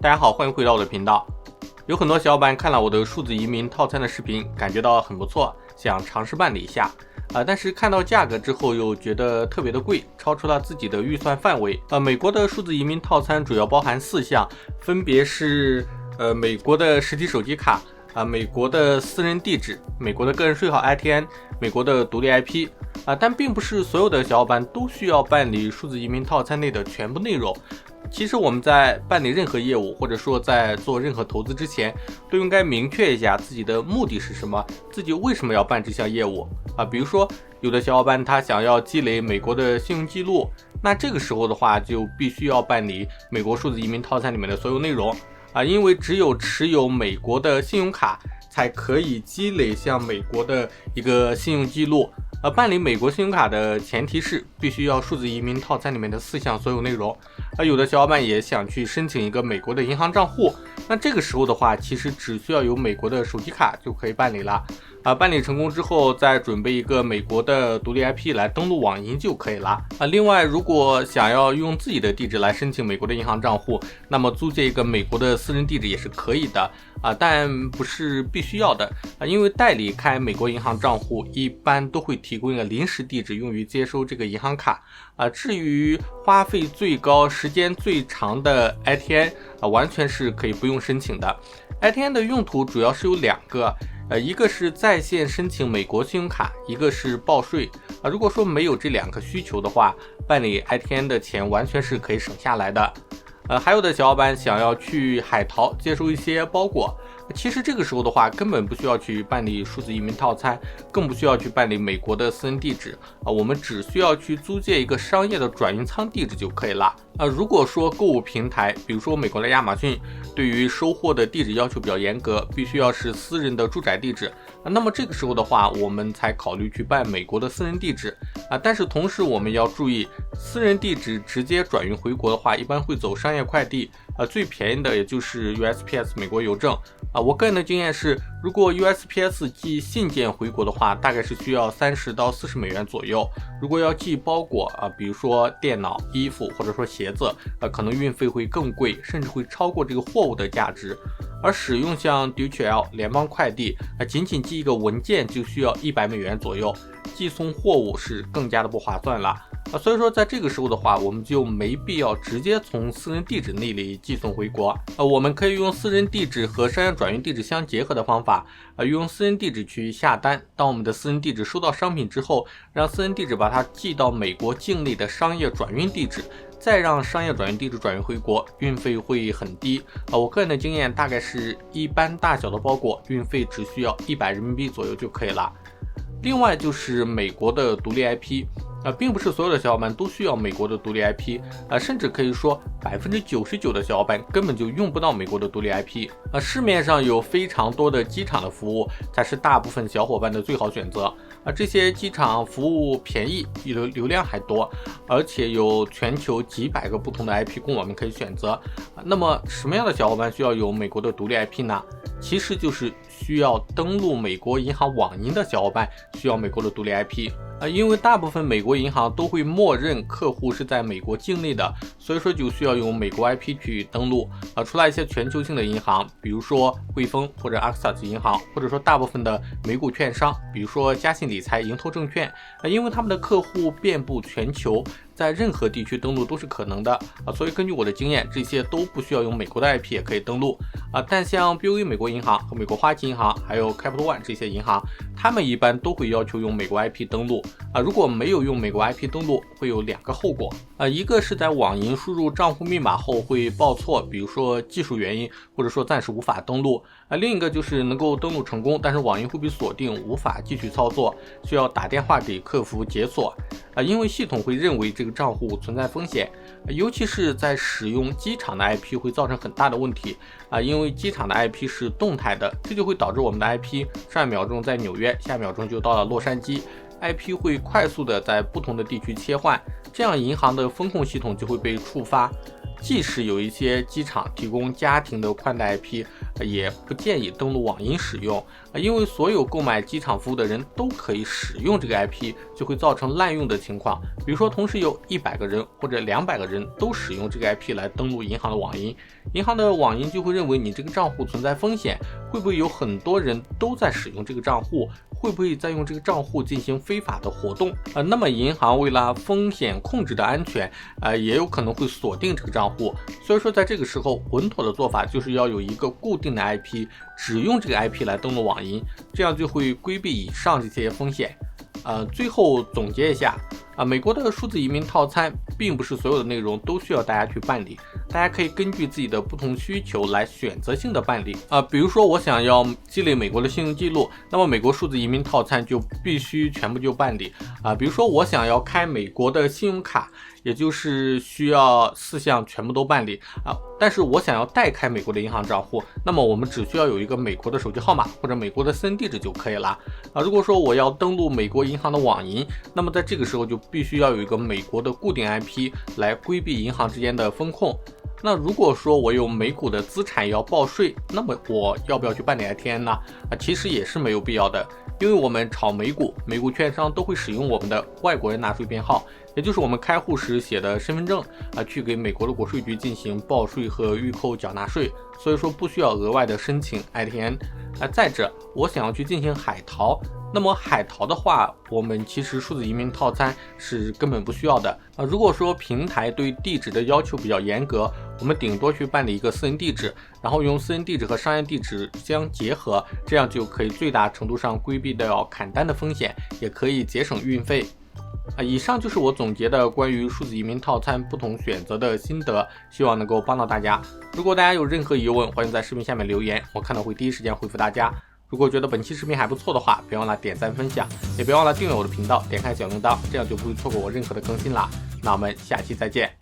大家好，欢迎回到我的频道。有很多小伙伴看了我的数字移民套餐的视频，感觉到很不错，想尝试办理一下。但是看到价格之后又觉得特别的贵，超出了自己的预算范围。美国的数字移民套餐主要包含4项，分别是美国的实体手机卡、美国的私人地址、美国的个人税号 ITN、美国的独立 IP。但并不是所有的小伙伴都需要办理数字移民套餐内的全部内容。其实我们在办理任何业务，或者说在做任何投资之前，都应该明确一下自己的目的是什么，自己为什么要办这项业务比如说有的小伙伴他想要积累美国的信用记录，那这个时候的话就必须要办理美国数字移民套餐里面的所有内容因为只有持有美国的信用卡才可以积累像美国的一个信用记录。办理美国信用卡的前提是必须要数字移民套餐里面的4项所有内容。有的小伙伴也想去申请一个美国的银行账户，那这个时候的话，其实只需要有美国的手机卡就可以办理了。办理成功之后，再准备一个美国的独立 IP 来登录网银就可以了。另外，如果想要用自己的地址来申请美国的银行账户，那么租借一个美国的私人地址也是可以的但不是必须要的因为代理开美国银行账户一般都会提供一个临时地址用于接收这个银行卡至于花费最高、时间最长的 ITN 完全是可以不用申请的。ITN 的用途主要是有2个。一个是在线申请美国信用卡，一个是报税如果说没有这2个需求的话，办理 ITN 的钱完全是可以省下来的。还有的小伙伴想要去海淘接收一些包裹，其实这个时候的话根本不需要去办理数字移民套餐，更不需要去办理美国的私人地址我们只需要去租借一个商业的转运仓地址就可以了。如果说购物平台，比如说美国的亚马逊，对于收货的地址要求比较严格，必须要是私人的住宅地址那么这个时候的话，我们才考虑去办美国的私人地址但是同时我们要注意，私人地址直接转运回国的话，一般会走商业快递最便宜的也就是 USPS 美国邮政我个人的经验是，如果 USPS 寄信件回国的话，大概是需要30到40美元左右。如果要寄包裹比如说电脑、衣服或者说鞋子可能运费会更贵，甚至会超过这个货物的价值。而使用像 DHL 联邦快递仅仅寄一个文件就需要100美元左右，寄送货物是更加的不划算了所以说在这个时候的话，我们就没必要直接从私人地址那里寄送回国我们可以用私人地址和商业转运地址相结合的方法用私人地址去下单，当我们的私人地址收到商品之后，让私人地址把它寄到美国境内的商业转运地址，再让商业转运地址转运回国，运费会很低我个人的经验大概是一般大小的包裹运费只需要100人民币左右就可以了。另外就是美国的独立 IP并不是所有的小伙伴都需要美国的独立 IP甚至可以说99%的小伙伴根本就用不到美国的独立 IP市面上有非常多的机场的服务才是大部分小伙伴的最好选择这些机场服务便宜，流量还多，而且有全球几百个不同的 IP 供我们可以选择那么什么样的小伙伴需要有美国的独立 IP 呢？其实就是需要登录美国银行网银的小伙伴需要美国的独立 IP因为大部分美国银行都会默认客户是在美国境内的，所以说就需要用美国 IP 去登录除了一些全球性的银行，比如说汇丰或者 Access 银行，或者说大部分的美股券商，比如说嘉信理财、盈透证券因为他们的客户遍布全球，在任何地区登录都是可能的所以根据我的经验，这些都不需要用美国的 IP 也可以登录但像 BOE 美国银行和美国花旗银行还有 Capital One 这些银行，他们一般都会要求用美国 IP 登录如果没有用美国 IP 登录，会有2个后果一个是在网银输入账户密码后会报错，比如说技术原因，或者说暂时无法登录另一个就是能够登录成功，但是网银会被锁定，无法继续操作，需要打电话给客服解锁因为系统会认为这个账户存在风险尤其是在使用机场的 IP 会造成很大的问题因为机场的 IP 是动态的，这就会导致我们的 IP 上一秒钟在纽约，下一秒钟就到了洛杉矶，IP 会快速的在不同的地区切换，这样银行的风控系统就会被触发即使有一些机场提供家庭的宽带 IP，也不建议登录网银使用，因为所有购买机场服务的人都可以使用这个 IP， 就会造成滥用的情况。比如说同时有100个人或者200个人都使用这个 IP 来登录银行的网银，银行的网银就会认为你这个账户存在风险，会不会有很多人都在使用这个账户，会不会再用这个账户进行非法的活动，那么银行为了风险控制的安全，也有可能会锁定这个账户。所以说在这个时候稳妥的做法就是要有一个固定的 IP， 只用这个 IP 来登录网银，这样就会规避以上这些风险。最后总结一下，美国的数字移民套餐并不是所有的内容都需要大家去办理，大家可以根据自己的不同需求来选择性的办理。比如说我想要积累美国的信用记录，那么美国数字移民套餐就必须全部就办理。比如说我想要开美国的信用卡，也就是需要4项全部都办理。但是我想要代开美国的银行账户，那么我们只需要有一个美国的手机号码或者美国的私人地址就可以了。如果说我要登录美国银行的网银，那么在这个时候就必须要有一个美国的固定 IP 来规避银行之间的风控。那如果说我有美股的资产要报税，那么我要不要去办理 ITN 呢？其实也是没有必要的，因为我们炒美股，美股券商都会使用我们的外国人纳税编号，也就是我们开户时写的身份证，去给美国的国税局进行报税和预扣缴纳税，所以说不需要额外的申请 ITN。再者，我想要去进行海淘，那么海淘的话，我们其实数字移民套餐是根本不需要的。如果说平台对地址的要求比较严格，我们顶多去办理一个私人地址，然后用私人地址和商业地址相结合，这样就可以最大程度上规避掉砍单的风险，也可以节省运费。以上就是我总结的关于数字移民套餐不同选择的心得，希望能够帮到大家。如果大家有任何疑问，欢迎在视频下面留言，我看到会第一时间回复大家。如果觉得本期视频还不错的话，别忘了点赞分享，也别忘了订阅我的频道，点开小铃铛，这样就不会错过我任何的更新啦。那我们下期再见。